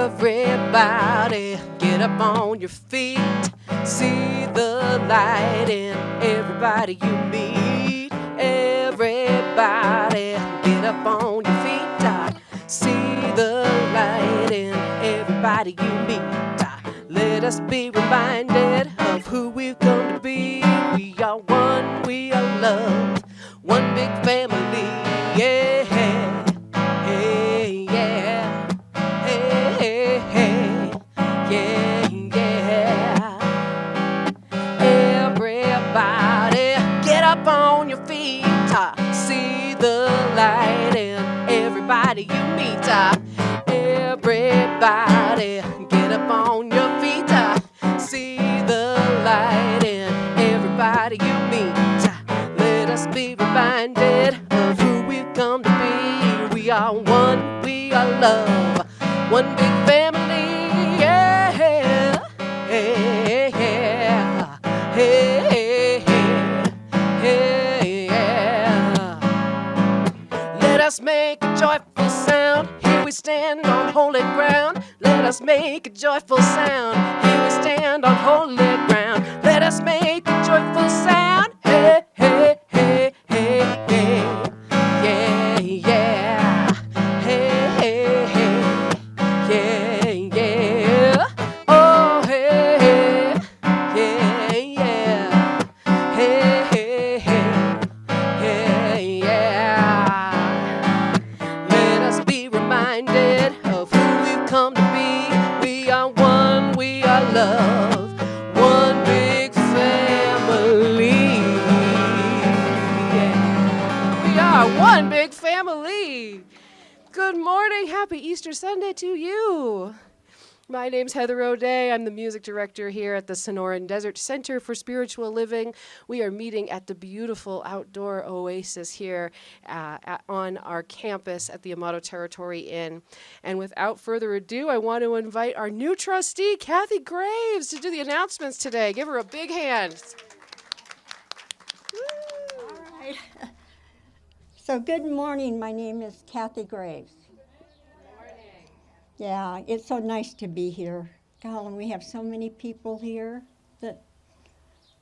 Everybody, get up on your feet. See the light in everybody you meet. Everybody, get up on your feet. See the light in everybody you meet. Let us be reminded of who we've come to be. We are one, we are love, one big family. Yeah, hey, yeah, hey, hey, yeah, yeah. Everybody, get up on your feet. See the light in everybody you meet. Everybody, get up on your feet. See the light in everybody you meet. Let us be reminded of who we've come to be. We are one, we are love, one big family. Yeah, hey, yeah, hey, hey, yeah. Let us make a joyful sound. Here we stand on holy ground. Let us make a joyful sound. Here we stand on holy ground. Let us make a joyful sound. Hey, hey, hey, hey, hey. Yeah, yeah. Hey, hey, hey. Yeah, yeah. Oh, hey, hey. Yeah, yeah. Hey, hey, hey. Hey, yeah. Let us be reminded of who we've come to be. We are one, we are love, one big family. Yeah. We are one big family. Good morning, happy Easter Sunday to you. My name's Heather O'Day. I'm the music director here at the Sonoran Desert Center for Spiritual Living. We are meeting at the beautiful outdoor oasis here on our campus at the Amado Territory Inn. And without further ado, I want to invite our new trustee, Kathy Graves, to do the announcements today. Give her a big hand. All right. So good morning. My name is Kathy Graves. Yeah, it's so nice to be here. Colin, we have so many people here that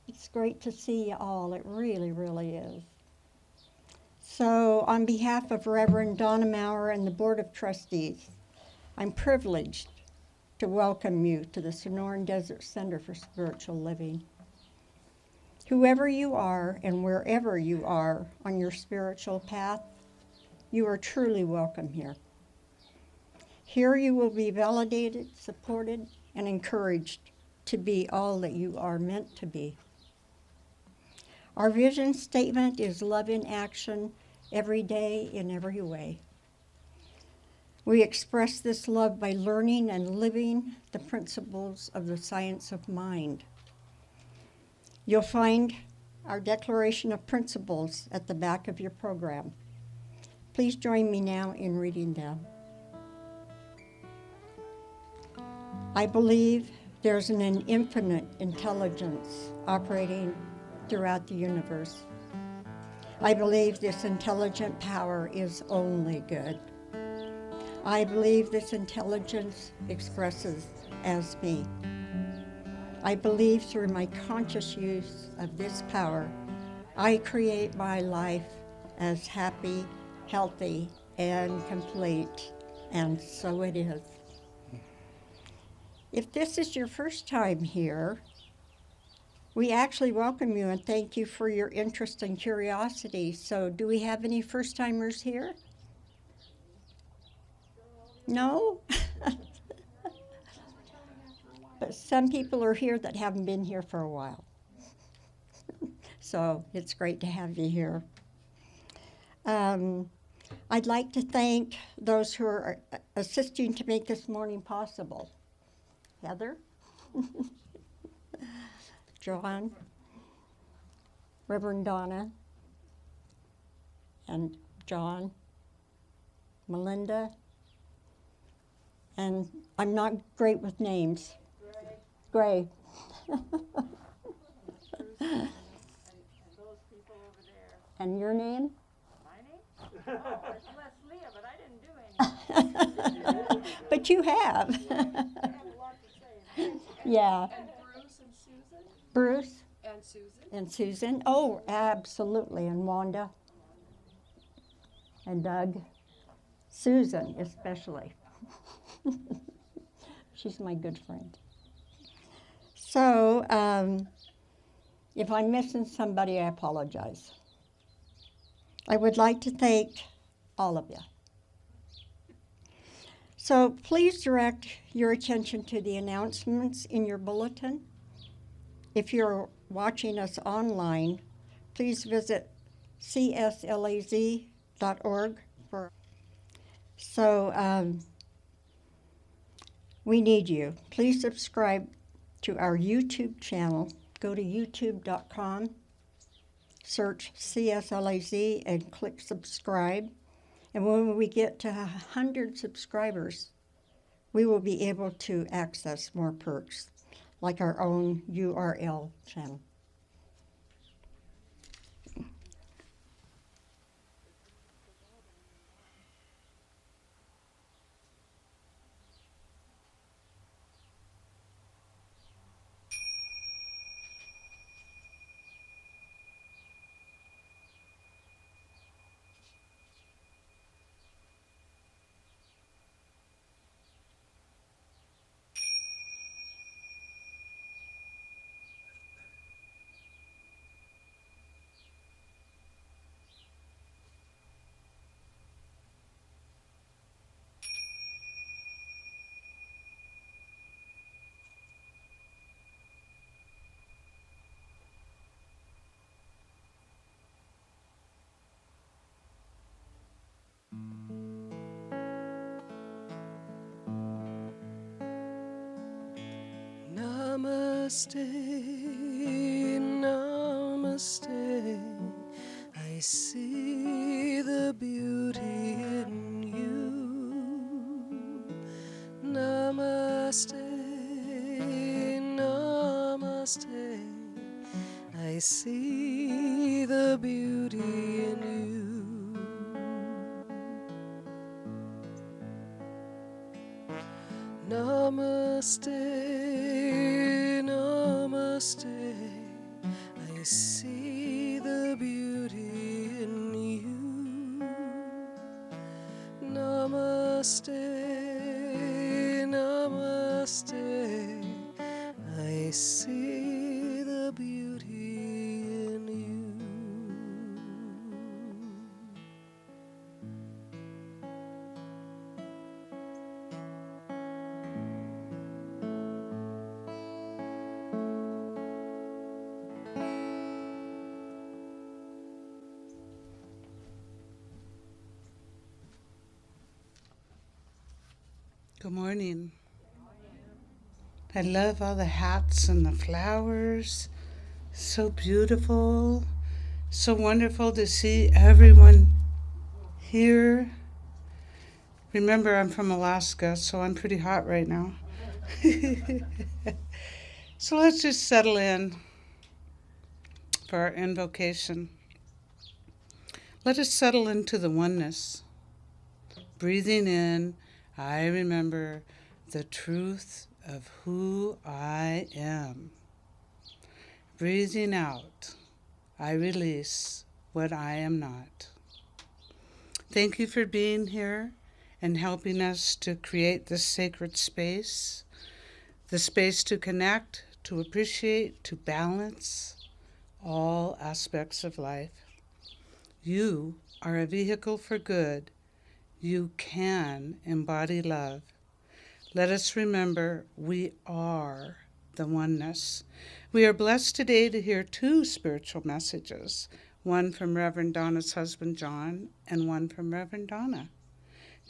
it's great to see you all. It really, really is. So on behalf of Reverend Donna Maurer and the Board of Trustees, I'm privileged to welcome you to the Sonoran Desert Center for Spiritual Living. Whoever you are and wherever you are on your spiritual path, you are truly welcome here. Here you will be validated, supported, and encouraged to be all that you are meant to be. Our vision statement is love in action, every day, in every way. We express this love by learning and living the principles of the science of mind. You'll find our Declaration of Principles at the back of your program. Please join me now in reading them. I believe there's an infinite intelligence operating throughout the universe. I believe this intelligent power is only good. I believe this intelligence expresses as me. I believe through my conscious use of this power, I create my life as happy, healthy, and complete, and so it is. If this is your first time here, we actually welcome you and thank you for your interest and curiosity. So do we have any first-timers here? No? But some people are here that haven't been here for a while. So it's great to have you here. I'd like to thank those who are assisting to make this morning possible. Heather, John, Reverend Donna, and John, Melinda, and I'm not great with names. Gray. And those people over there. And your name? My name? Oh, it's Leah, but I didn't do anything. But you have. I have a lot to say. Yeah. And Bruce and Susan? Bruce And Susan? and Susan. Oh, absolutely. And Wanda and Doug. Susan, especially. She's my good friend. So, if I'm missing somebody, I apologize. I would like to thank all of you. So please direct your attention to the announcements in your bulletin. If you're watching us online, please visit cslaz.org. So we need you. Please subscribe to our YouTube channel. Go to youtube.com, search CSLAZ, and click subscribe. And when we get to 100 subscribers, we will be able to access more perks, like our own URL channel. Namaste, namaste. I see the beauty in you. Namaste, namaste. I see the beauty in you. Namaste, namaste. I see the beauty in you. Namaste, namaste. I see the beauty in you. Good morning. I love all the hats and the flowers. So beautiful. So wonderful to see everyone here. Remember, I'm from Alaska, so I'm pretty hot right now. So let's just settle in for our invocation. Let us settle into the oneness. Breathing in, I remember the truth of who I am. Breathing out, I release what I am not. Thank you for being here and helping us to create this sacred space, the space to connect, to appreciate, to balance all aspects of life. You are a vehicle for good. You can embody love. Let us remember we are the oneness. We are blessed today to hear two spiritual messages, one from Reverend Donna's husband, John, and one from Reverend Donna.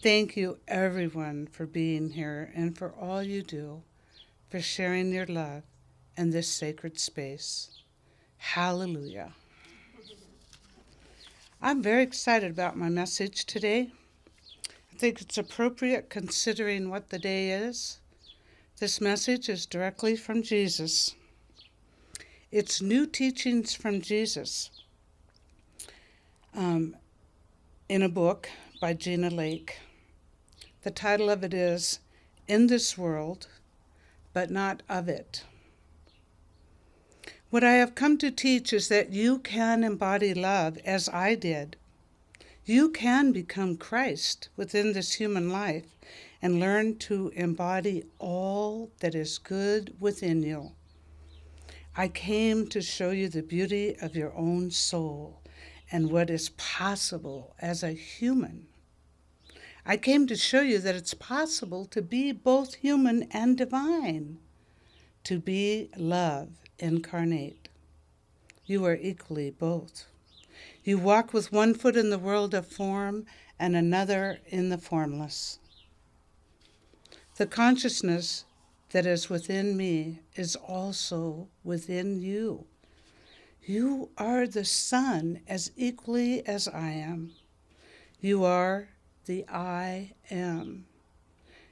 Thank you, everyone, for being here and for all you do, for sharing your love in this sacred space. Hallelujah. I'm very excited about my message today. I think it's appropriate considering what the day is. This message is directly from Jesus. It's New Teachings from Jesus in a book by Gina Lake. The title of it is In This World, but Not of It. What I have come to teach is that you can embody love as I did. You can become Christ within this human life and learn to embody all that is good within you. I came to show you the beauty of your own soul and what is possible as a human. I came to show you that it's possible to be both human and divine, to be love incarnate. You are equally both. You walk with one foot in the world of form and another in the formless. The consciousness that is within me is also within you. You are the sun as equally as I am. You are the I am.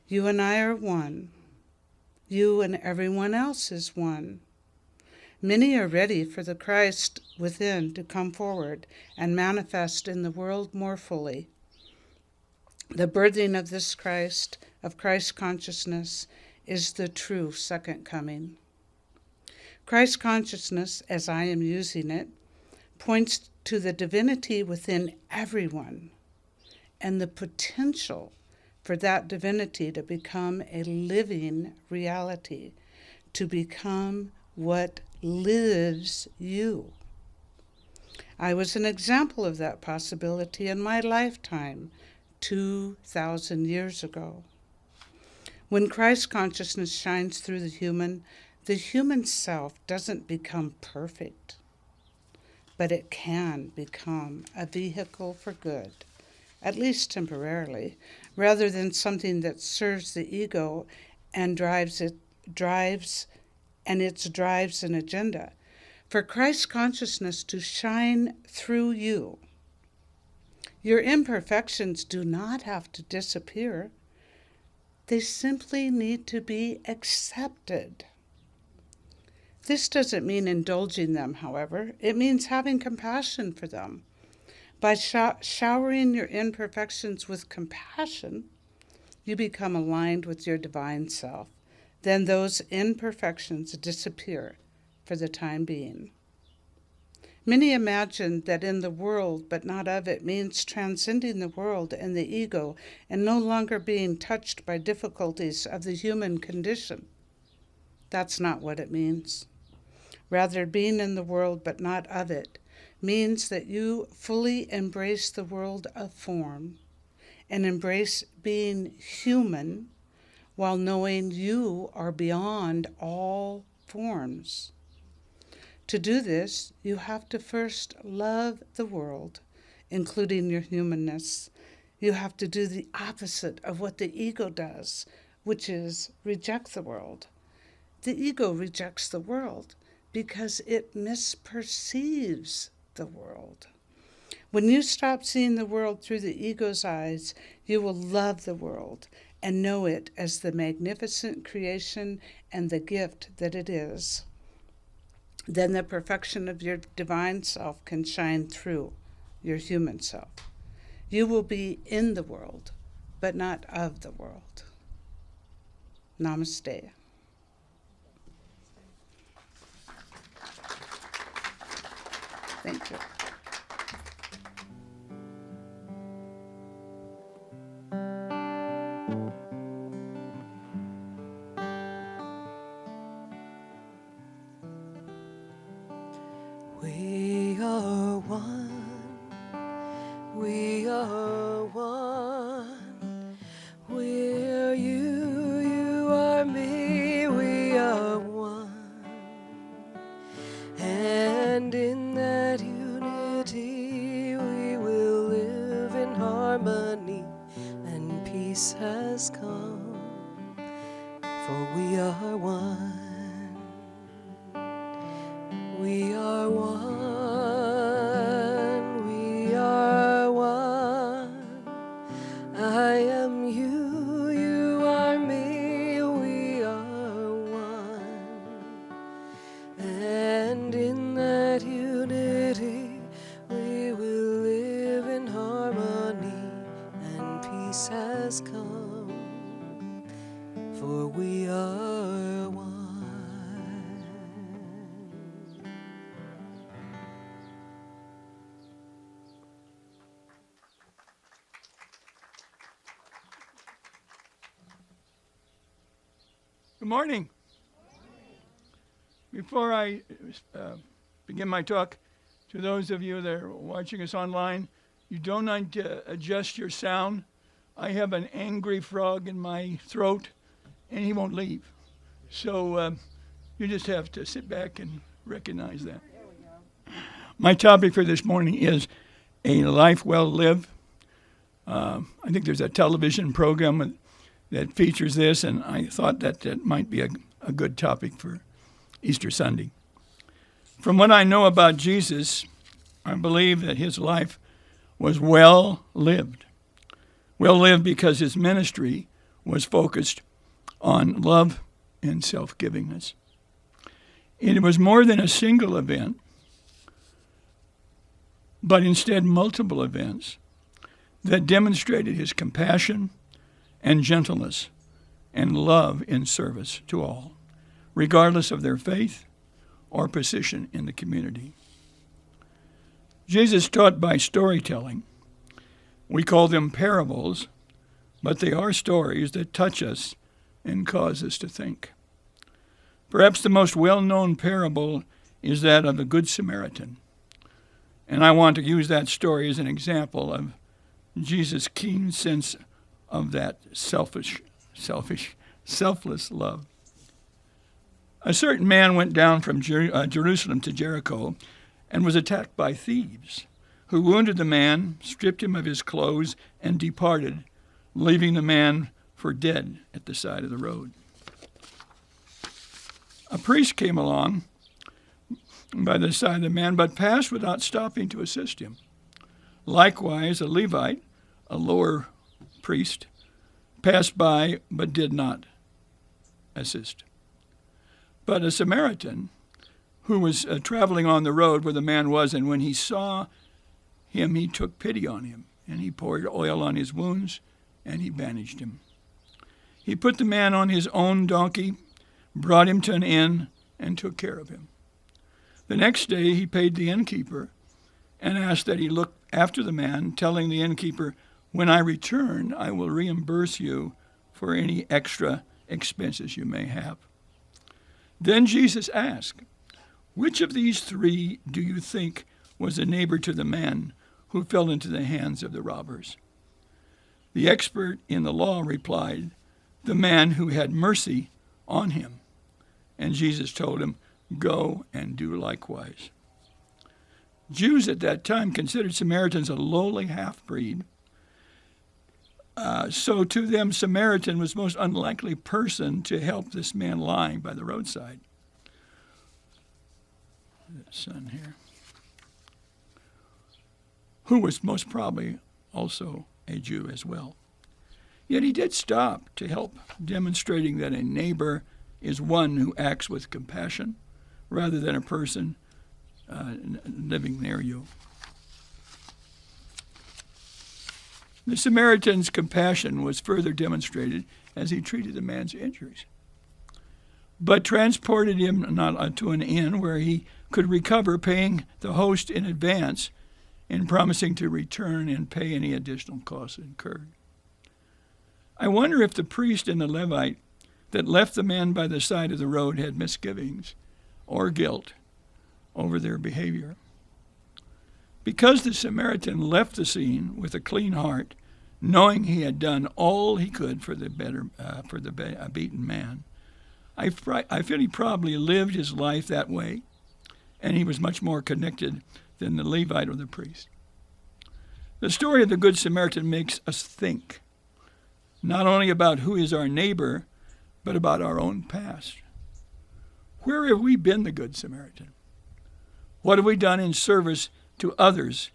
You and I are one. You and everyone else is one. Many are ready for the Christ within to come forward and manifest in the world more fully. The birthing of this Christ, of Christ consciousness, is the true second coming. Christ consciousness, as I am using it, points to the divinity within everyone and the potential for that divinity to become a living reality, to become what lives you. I was an example of that possibility in my lifetime 2,000 years ago. When Christ consciousness shines through the human self doesn't become perfect, but it can become a vehicle for good, at least temporarily, rather than something that serves the ego and drives an agenda. For Christ consciousness to shine through you, your imperfections do not have to disappear. They simply need to be accepted. This doesn't mean indulging them, however. It means having compassion for them. By showering your imperfections with compassion, you become aligned with your divine self. Then those imperfections disappear for the time being. Many imagine that in the world, but not of it, means transcending the world and the ego and no longer being touched by difficulties of the human condition. That's not what it means. Rather, being in the world, but not of it, means that you fully embrace the world of form and embrace being human while knowing you are beyond all forms. To do this, you have to first love the world, including your humanness. You have to do the opposite of what the ego does, which is reject the world. The ego rejects the world because it misperceives the world. When you stop seeing the world through the ego's eyes, you will love the world and know it as the magnificent creation and the gift that it is. Then the perfection of your divine self can shine through your human self. You will be in the world, but not of the world. Namaste. Thank you. We are one. We are one. We're you, you are me. We are one. And in that unity we will live in harmony, and peace has come, for we are one. We are one, we are one. I am you, you are me, we are one. And in that unity we will live in harmony, and peace has come, we are one. Good morning. Before I begin my talk, to those of you that are watching us online, you don't need to adjust your sound. I have an angry frog in my throat, and he won't leave. So you just have to sit back and recognize that. My topic for this morning is a life well lived. I think there's a television program that features this, and I thought that might be a good topic for Easter Sunday. From what I know about Jesus, I believe that his life was well lived. Well lived because his ministry was focused on love and self-givingness. It was more than a single event, but instead multiple events that demonstrated his compassion and gentleness and love in service to all, regardless of their faith or position in the community. Jesus taught by storytelling. We call them parables, but they are stories that touch us and cause us to think. Perhaps the most well-known parable is that of the Good Samaritan. And I want to use that story as an example of Jesus' keen sense of that selfless love. A certain man went down from Jerusalem to Jericho and was attacked by thieves, who wounded the man, stripped him of his clothes, and departed, leaving the man for dead at the side of the road. A priest came along by the side of the man, but passed without stopping to assist him. Likewise, a Levite, a lower priest, passed by but did not assist. But a Samaritan who was traveling on the road where the man was, and when he saw him, he took pity on him, and he poured oil on his wounds, and he bandaged him. He put the man on his own donkey, brought him to an inn, and took care of him. The next day he paid the innkeeper and asked that he look after the man, telling the innkeeper, "When I return, I will reimburse you for any extra expenses you may have." Then Jesus asked, "Which of these three do you think was a neighbor to the man who fell into the hands of the robbers?" The expert in the law replied, "The man who had mercy on him." And Jesus told him, "Go and do likewise." Jews at that time considered Samaritans a lowly half-breed. So to them, Samaritan was the most unlikely person to help this man lying by the roadside. Son here. Who was most probably also a Jew as well. Yet he did stop to help, demonstrating that a neighbor is one who acts with compassion rather than a person living near you. The Samaritan's compassion was further demonstrated as he treated the man's injuries, but transported him not to an inn where he could recover, paying the host in advance and promising to return and pay any additional costs incurred. I wonder if the priest and the Levite that left the man by the side of the road had misgivings or guilt over their behavior. Because the Samaritan left the scene with a clean heart, knowing he had done all he could for the beaten man, I feel he probably lived his life that way, and he was much more connected than the Levite or the priest. The story of the Good Samaritan makes us think, not only about who is our neighbor, but about our own past. Where have we been the Good Samaritan? What have we done in service to others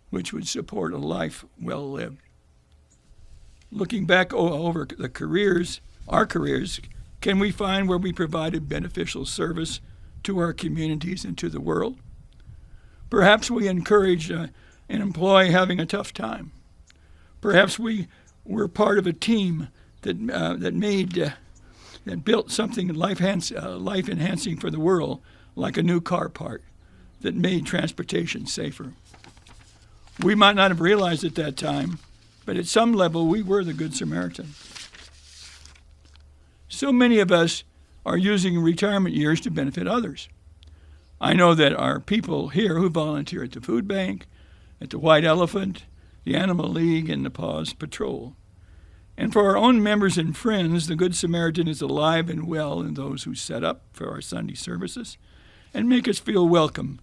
which would support a life well lived? Looking back over our careers, can we find where we provided beneficial service to our communities and to the world? Perhaps we encouraged an employee having a tough time. Perhaps we were part of a team that made that built something life-enhancing for the world, like a new car part that made transportation safer. We might not have realized at that time, but at some level we were the Good Samaritan. So many of us are using retirement years to benefit others. I know that our people here who volunteer at the food bank, at the White Elephant, the Animal League, and the Paws Patrol. And for our own members and friends, the Good Samaritan is alive and well in those who set up for our Sunday services and make us feel welcome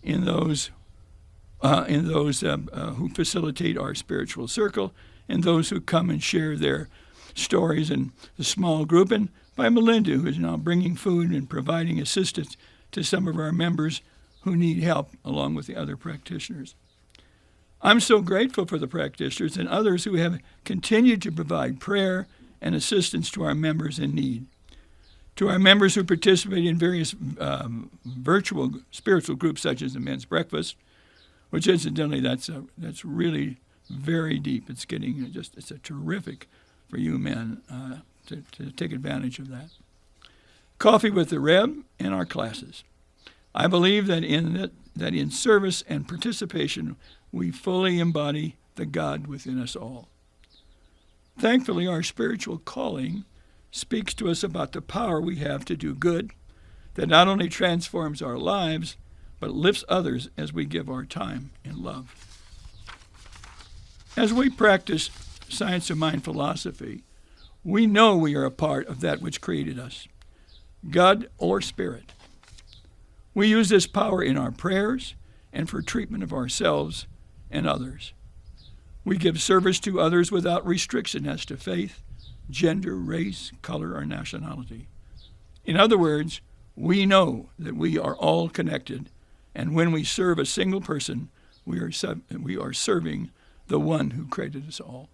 in those who facilitate our spiritual circle, and those who come and share their stories in the small group, and by Melinda, who is now bringing food and providing assistance to some of our members who need help, along with the other practitioners. I'm so grateful for the practitioners and others who have continued to provide prayer and assistance to our members in need. To our members who participate in various virtual spiritual groups, such as the Men's Breakfast, which incidentally, that's really very deep. It's a terrific for you men to take advantage of that. Coffee with the Rev and our classes. I believe that in service and participation, we fully embody the God within us all. Thankfully, our spiritual calling speaks to us about the power we have to do good that not only transforms our lives, but lifts others as we give our time in love. As we practice science of mind philosophy, we know we are a part of that which created us, God or Spirit. We use this power in our prayers and for treatment of ourselves and others. We give service to others without restriction as to faith, gender, race, color, or nationality. In other words, we know that we are all connected, and when we serve a single person, we are serving the one who created us all.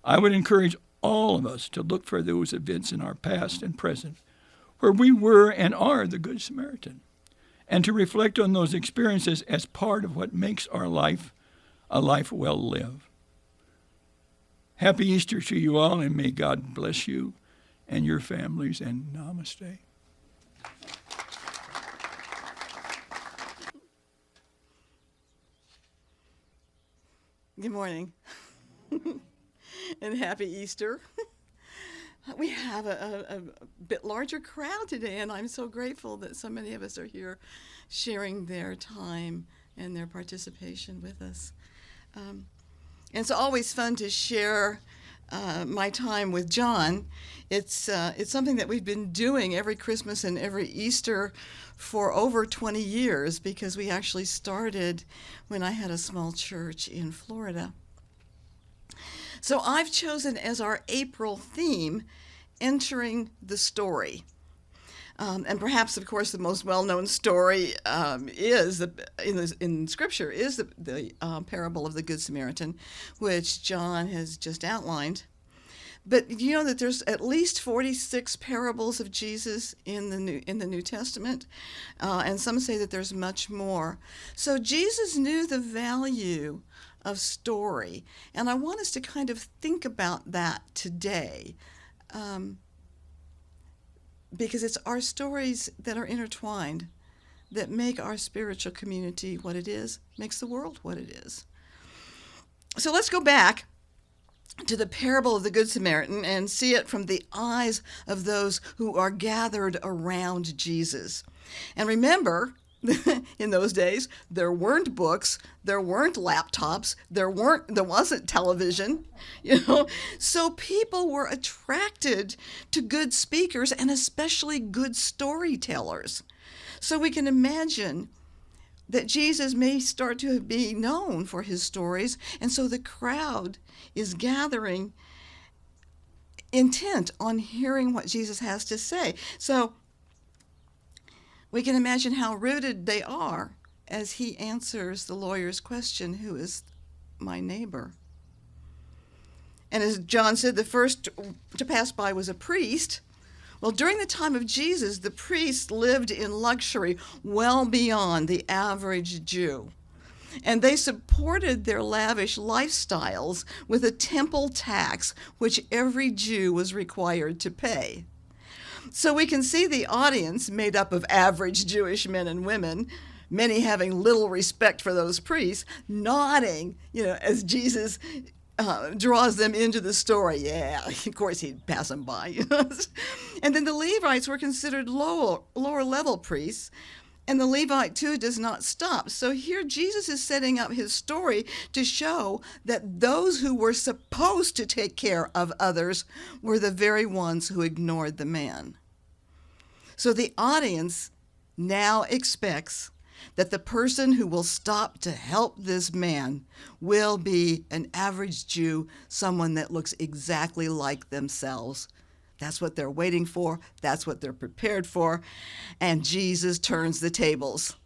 I would encourage all of us to look for those events in our past and present where we were and are the Good Samaritan, and to reflect on those experiences as part of what makes our life a life well lived. Happy Easter to you all, and may God bless you and your families, and namaste. Good morning, and happy Easter. We have a bit larger crowd today, and I'm so grateful that so many of us are here sharing their time and their participation with us. And it's always fun to share my time with John. It's something that we've been doing every Christmas and every Easter for over 20 years, because we actually started when I had a small church in Florida. So I've chosen as our April theme, entering the story. And perhaps, of course, the most well-known story in Scripture is the parable of the Good Samaritan, which John has just outlined. But you know that there's at least 46 parables of Jesus in the New Testament, and some say that there's much more. So Jesus knew the value of story, and I want us to kind of think about that today. Because it's our stories that are intertwined that make our spiritual community what it is, makes the world what it is. So let's go back to the parable of the Good Samaritan and see it from the eyes of those who are gathered around Jesus. And remember, in those days, there weren't books, there weren't laptops, there wasn't television, So people were attracted to good speakers and especially good storytellers. So we can imagine that Jesus may start to be known for his stories, and so the crowd is gathering intent on hearing what Jesus has to say. So we can imagine how rooted they are as he answers the lawyer's question, who is my neighbor? And as John said, the first to pass by was a priest. Well, during the time of Jesus, the priests lived in luxury well beyond the average Jew. And they supported their lavish lifestyles with a temple tax, which every Jew was required to pay. So we can see the audience made up of average Jewish men and women, many having little respect for those priests, nodding, as Jesus draws them into the story. Yeah, of course he'd pass them by. And then the Levites were considered lower level priests, and the Levite too does not stop. So here Jesus is setting up his story to show that those who were supposed to take care of others were the very ones who ignored the man. So the audience now expects that the person who will stop to help this man will be an average Jew, someone that looks exactly like themselves. That's what they're waiting for. That's what they're prepared for. And Jesus turns the tables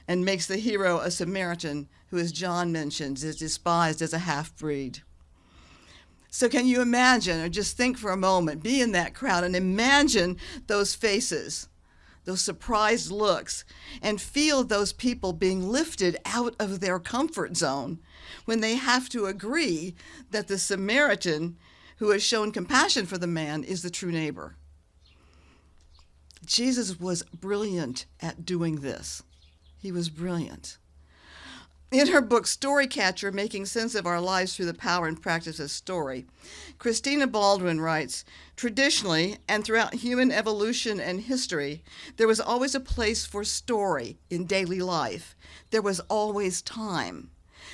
and makes the hero a Samaritan who, as John mentions, is despised as a half-breed. So can you imagine, or just think for a moment, be in that crowd and imagine those faces, those surprised looks, and feel those people being lifted out of their comfort zone when they have to agree that the Samaritan who has shown compassion for the man is the true neighbor. Jesus was brilliant at doing this. He was brilliant. In her book, Storycatcher, Making Sense of Our Lives Through the Power and Practice of Story, Christina Baldwin writes, traditionally, and throughout human evolution and history, there was always a place for story in daily life. There was always time.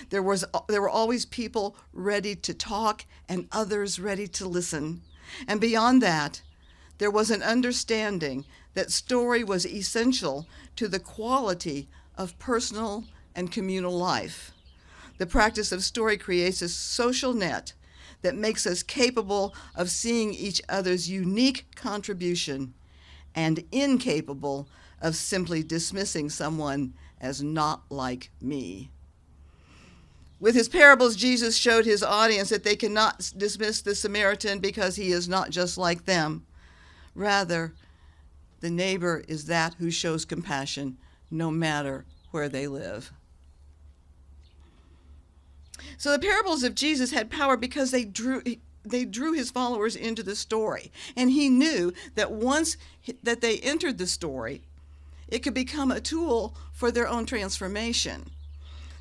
There were always people ready to talk and others ready to listen. And beyond that, there was an understanding that story was essential to the quality of personal and communal life. The practice of story creates a social net that makes us capable of seeing each other's unique contribution and incapable of simply dismissing someone as not like me. With his parables, Jesus showed his audience that they cannot dismiss the Samaritan because he is not just like them. Rather, the neighbor is that who shows compassion no matter where they live. So the parables of Jesus had power because they drew his followers into the story. And he knew that once that they entered the story, it could become a tool for their own transformation.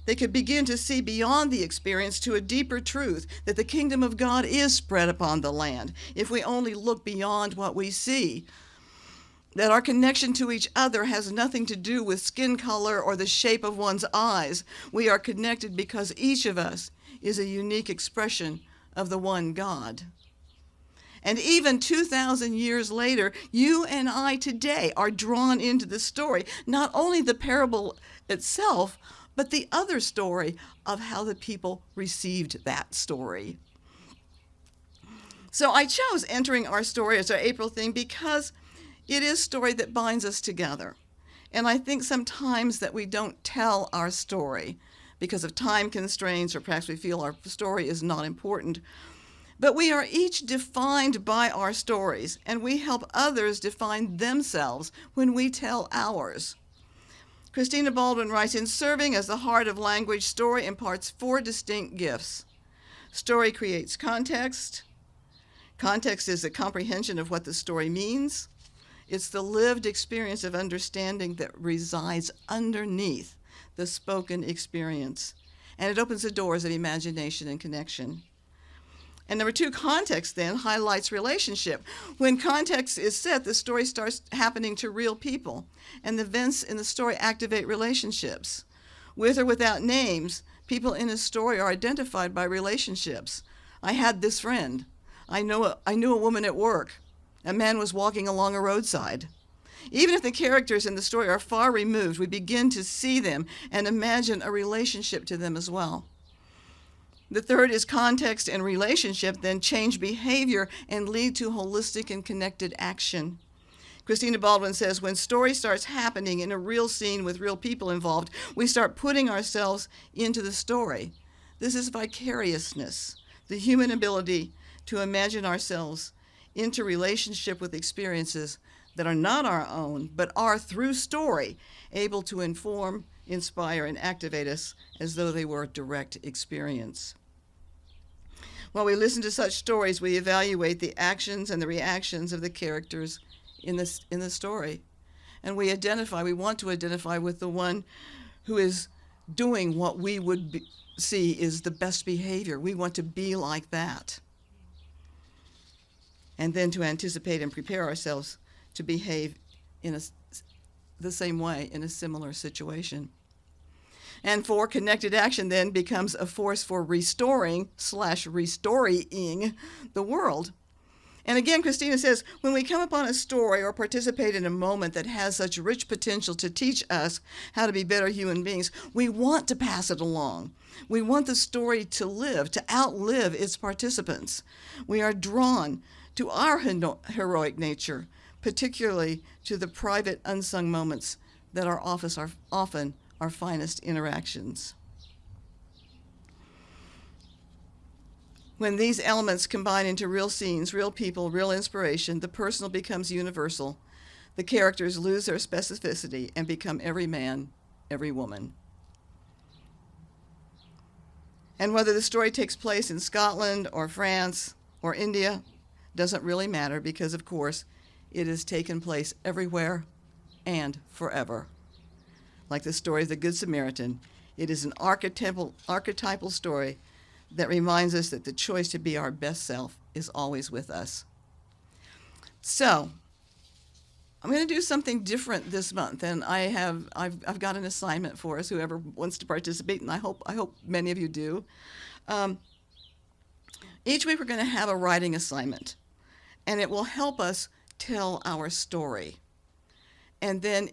They could begin to see beyond the experience to a deeper truth that the kingdom of God is spread upon the land if we only look beyond what we see. That our connection to each other has nothing to do with skin color or the shape of one's eyes. We are connected because each of us is a unique expression of the one God. And even 2,000 years later, you and I today are drawn into the story, not only the parable itself, but the other story of how the people received that story. So I chose entering our story as our April theme because it is story that binds us together. And I think sometimes that we don't tell our story because of time constraints, or perhaps we feel our story is not important. But we are each defined by our stories, and we help others define themselves when we tell ours. Christina Baldwin writes, in serving as the heart of language, story imparts 4 distinct gifts. Story creates context. Context is the comprehension of what the story means. It's the lived experience of understanding that resides underneath the spoken experience. And it opens the doors of imagination and connection. And number 2, context then highlights relationship. When context is set, the story starts happening to real people, and the events in the story activate relationships. With or without names, people in a story are identified by relationships. I had this friend. I knew a woman at work. A man was walking along a roadside. Even if the characters in the story are far removed, we begin to see them and imagine a relationship to them as well. The third is context and relationship, then change behavior and lead to holistic and connected action. Christina Baldwin says, when story starts happening in a real scene with real people involved, we start putting ourselves into the story. This is vicariousness, the human ability to imagine ourselves into relationship with experiences that are not our own, but are, through story, able to inform, inspire, and activate us as though they were a direct experience. While we listen to such stories, we evaluate the actions and the reactions of the characters in the story. And we want to identify with the one who is doing what we would see is the best behavior. We want to be like that. And then to anticipate and prepare ourselves to behave in the same way in a similar situation. And 4, connected action then becomes a force for restoring/restoring the world. And again, Christina says, when we come upon a story or participate in a moment that has such rich potential to teach us how to be better human beings, we want to pass it along. We want the story to live, to outlive its participants. We are drawn to our heroic nature, particularly to the private, unsung moments that are often our finest interactions. When these elements combine into real scenes, real people, real inspiration, the personal becomes universal. The characters lose their specificity and become every man, every woman. And whether the story takes place in Scotland or France or India doesn't really matter because, of course, it has taken place everywhere and forever. Like the story of the Good Samaritan, it is an archetypal story that reminds us that the choice to be our best self is always with us. So, I'm going to do something different this month, and I've got an assignment for us, whoever wants to participate, and I hope many of you do. Each week we're going to have a writing assignment, and it will help us tell our story. And then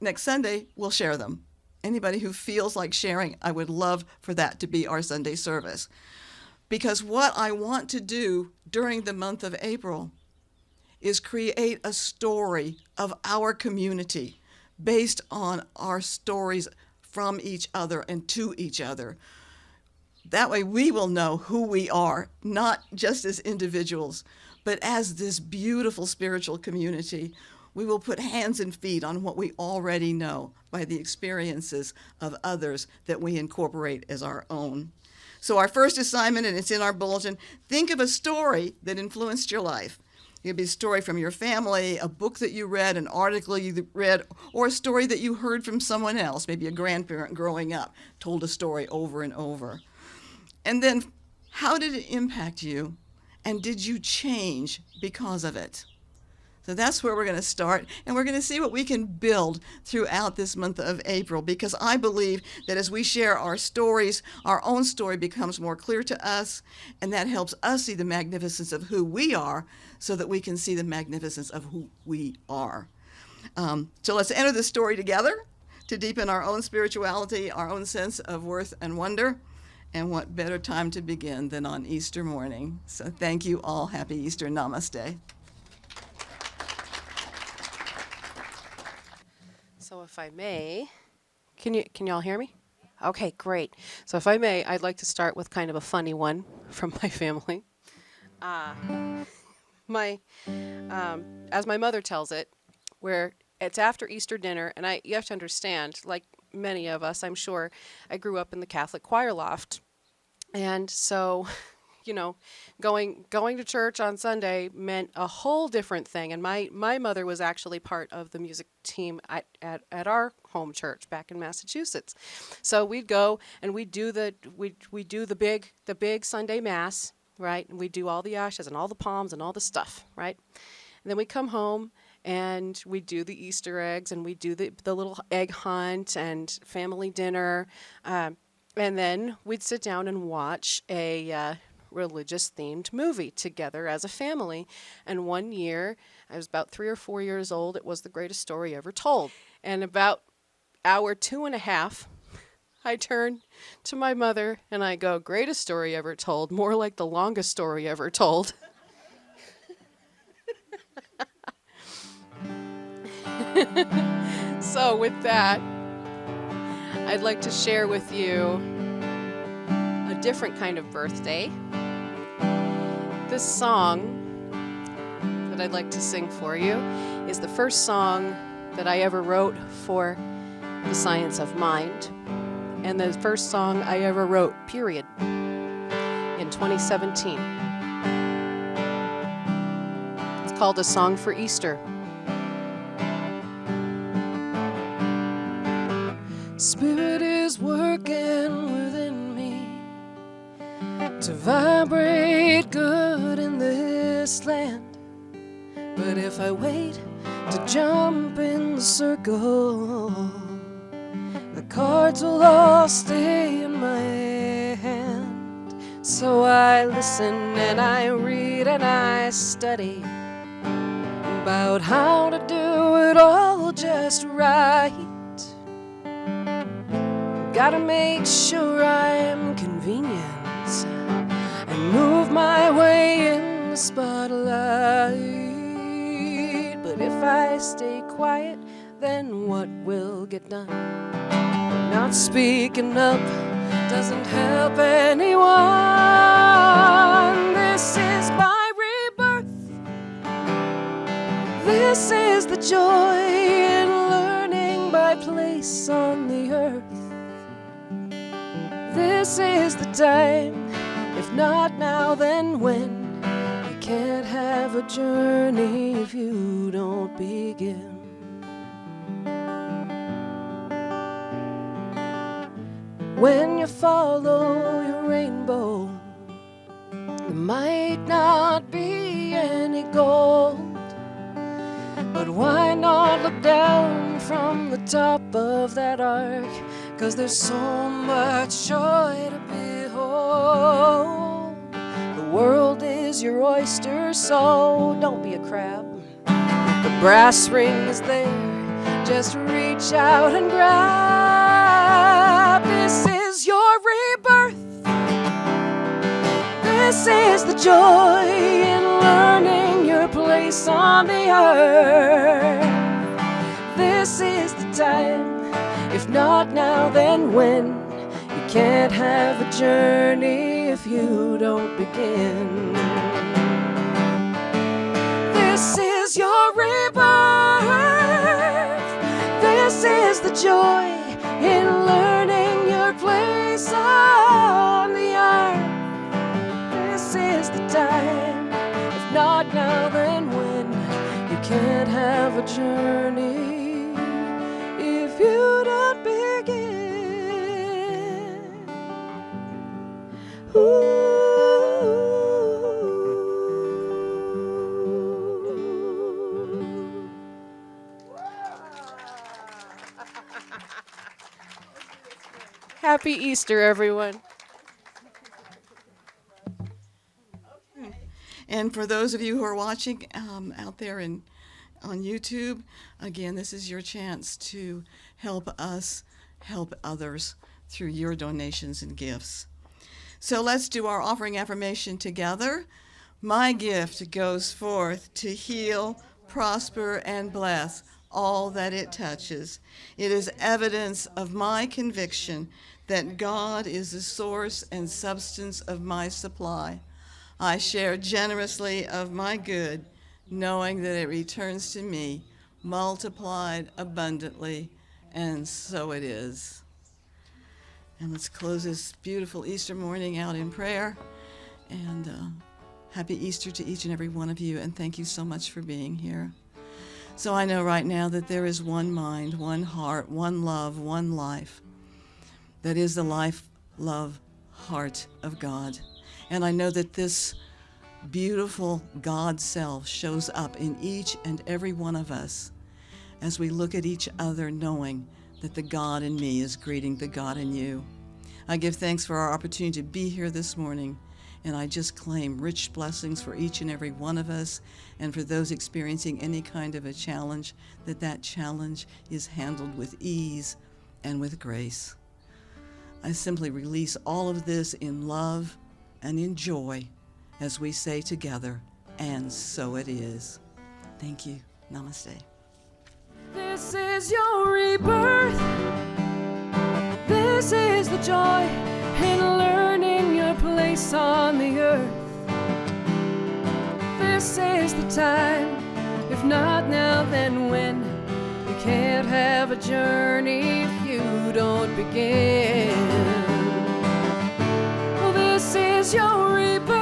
next Sunday, we'll share them. Anybody who feels like sharing, I would love for that to be our Sunday service. Because what I want to do during the month of April is create a story of our community based on our stories from each other and to each other. That way we will know who we are, not just as individuals, but as this beautiful spiritual community. We will put hands and feet on what we already know by the experiences of others that we incorporate as our own. So our first assignment, and it's in our bulletin, think of a story that influenced your life. It could be a story from your family, a book that you read, an article you read, or a story that you heard from someone else, maybe a grandparent growing up, told a story over and over. And then, how did it impact you, and did you change because of it? So that's where we're going to start, and we're going to see what we can build throughout this month of April, because I believe that as we share our stories, our own story becomes more clear to us, and that helps us see the magnificence of who we are so that we can see the magnificence of who we are. So let's enter the story together to deepen our own spirituality, our own sense of worth and wonder, and what better time to begin than on Easter morning. So thank you all. Happy Easter. Namaste. So if I may, can you all hear me? Okay, great. So if I may, I'd like to start with kind of a funny one from my family. As my mother tells it, where it's after Easter dinner, and you have to understand, like many of us, I'm sure, I grew up in the Catholic choir loft, and so, going to church on Sunday meant a whole different thing. And my mother was actually part of the music team at our home church back in Massachusetts. So we'd go and we'd do the big Sunday mass, right? And we'd do all the ashes and all the palms and all the stuff, right? And then we come home and we do the Easter eggs and we do the little egg hunt and family dinner. And then we'd sit down and watch a religious-themed movie together as a family. And one year, I was about 3 or 4 years old, it was The Greatest Story Ever Told. And about hour 2.5, I turn to my mother and I go, "Greatest story ever told, more like the longest story ever told." So with that, I'd like to share with you a different kind of birthday. This song that I'd like to sing for you is the first song that I ever wrote for the science of mind, and the first song I ever wrote, period, in 2017. It's called A Song for Easter. Spirit is working within me to vibrate good in this land. But if I wait to jump in the circle, the cards will all stay in my hand. So I listen and I read and I study about how to do it all just right. Gotta make sure I'm convenient and move my way in the spotlight. But if I stay quiet, then what will get done? Not speaking up doesn't help anyone. This is my rebirth. This is the joy in learning my place on the earth. This is the time, if not now, then when? You can't have a journey if you don't begin. When you follow your rainbow, there might not be any gold, but why not look down from the top of that arc? 'Cause there's so much joy to behold. The world is your oyster, so don't be a crab. The brass ring is there, just reach out and grab. This is your rebirth. This is the joy in learning your place on the earth. This is the time, if not now, then when? You can't have a journey if you don't begin. This is your rebirth. This is the joy in learning your place on the earth. This is the time, if not now, then when? You can't have a journey if you don't begin. Ooh. Happy Easter, everyone. And for those of you who are watching out there on YouTube, again, this is your chance to help us help others through your donations and gifts. So let's do our offering affirmation together. My gift goes forth to heal, prosper, and bless all that it touches. It is evidence of my conviction that God is the source and substance of my supply. I share generously of my good, knowing that it returns to me, multiplied abundantly, and so it is. And let's close this beautiful Easter morning out in prayer. And happy Easter to each and every one of you, and thank you so much for being here. So I know right now that there is one mind, one heart, one love, one life. That is the life, love, heart of God. And I know that this beautiful God self shows up in each and every one of us as we look at each other, knowing that the God in me is greeting the God in you. I give thanks for our opportunity to be here this morning, and I just claim rich blessings for each and every one of us, and for those experiencing any kind of a challenge, that challenge is handled with ease and with grace. I simply release all of this in love and in joy as we say together, and so it is. Thank you. Namaste. This is your rebirth. This is the joy in learning your place on the earth. This is the time, if not now, then when? You can't have a journey if you don't begin. Well, this is is your rebirth.